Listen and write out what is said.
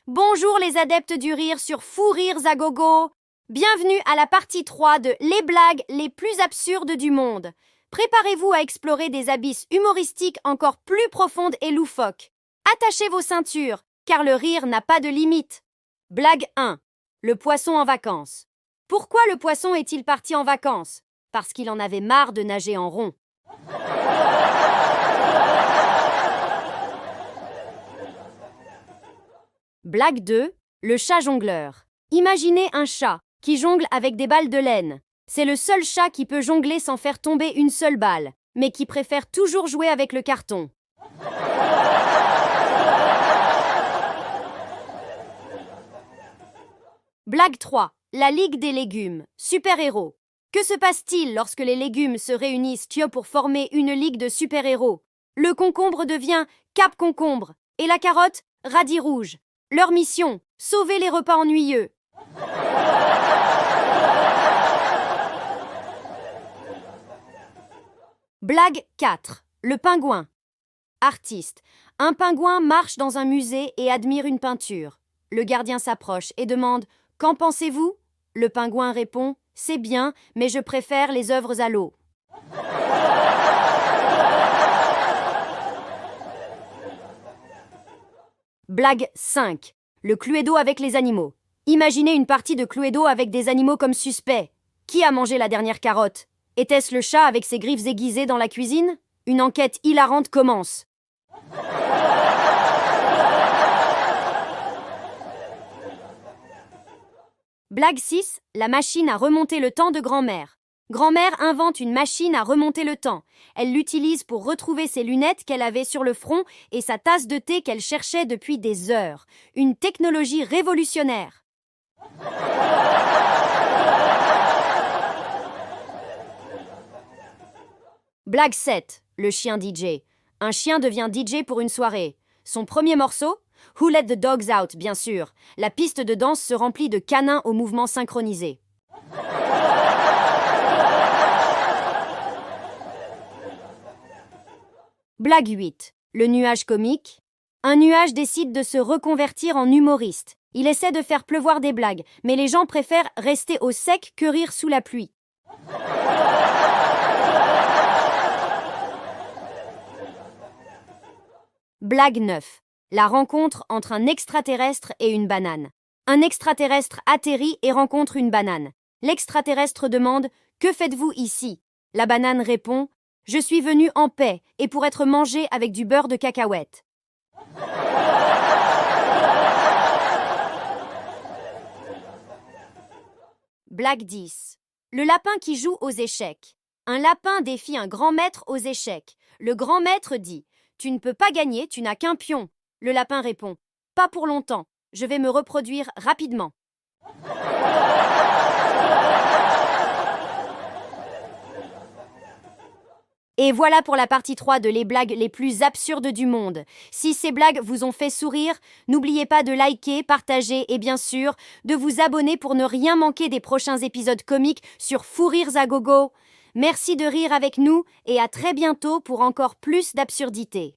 Bonjour les adeptes du rire sur Fou Rires à Gogo. Bienvenue à la partie 3 de Les blagues les plus absurdes du monde. Préparez-vous à explorer des abysses humoristiques encore plus profondes et loufoques. Attachez vos ceintures, car le rire n'a pas de limite. Blague 1. Le poisson en vacances. Pourquoi le poisson est-il parti en vacances? Parce qu'il en avait marre de nager en rond. Blague 2. Le chat jongleur. Imaginez un chat qui jongle avec des balles de laine. C'est le seul chat qui peut jongler sans faire tomber une seule balle, mais qui préfère toujours jouer avec le carton. Blague 3. La Ligue des légumes. Super-héros. Que se passe-t-il lorsque les légumes se réunissent pour former une ligue de super-héros? Le concombre devient Cap Concombre et la carotte, Radis Rouge. Leur mission, sauver les repas ennuyeux. Blague 4. Le pingouin. Artiste. Un pingouin marche dans un musée et admire une peinture. Le gardien s'approche et demande « Qu'en pensez-vous » Le pingouin répond « C'est bien, mais je préfère les œuvres à l'eau. » Blague 5. Le Cluedo avec les animaux. Imaginez une partie de Cluedo avec des animaux comme suspects. Qui a mangé la dernière carotte? Était-ce le chat avec ses griffes aiguisées dans la cuisine? Une enquête hilarante commence. Blague 6. La machine à remonter le temps de grand-mère. Grand-mère invente une machine à remonter le temps. Elle l'utilise pour retrouver ses lunettes qu'elle avait sur le front et sa tasse de thé qu'elle cherchait depuis des heures. Une technologie révolutionnaire. Blague 7. Le chien DJ. Un chien devient DJ pour une soirée. Son premier morceau? Who Let the Dogs Out, bien sûr. La piste de danse se remplit de canins aux mouvements synchronisés. Blague 8. Le nuage comique. Un nuage décide de se reconvertir en humoriste. Il essaie de faire pleuvoir des blagues, mais les gens préfèrent rester au sec que rire sous la pluie. Blague 9. La rencontre entre un extraterrestre et une banane. Un extraterrestre atterrit et rencontre une banane. L'extraterrestre demande « Que faites-vous ici ?» La banane répond « Je suis venu en paix et pour être mangé avec du beurre de cacahuète. » Blague 10. Le lapin qui joue aux échecs. Un lapin défie un grand maître aux échecs. Le grand maître dit « Tu ne peux pas gagner, tu n'as qu'un pion. » Le lapin répond « Pas pour longtemps, je vais me reproduire rapidement. » Et voilà pour la partie 3 de les blagues les plus absurdes du monde. Si ces blagues vous ont fait sourire, n'oubliez pas de liker, partager et bien sûr, de vous abonner pour ne rien manquer des prochains épisodes comiques sur Fou Rires à Gogo. Merci de rire avec nous et à très bientôt pour encore plus d'absurdités.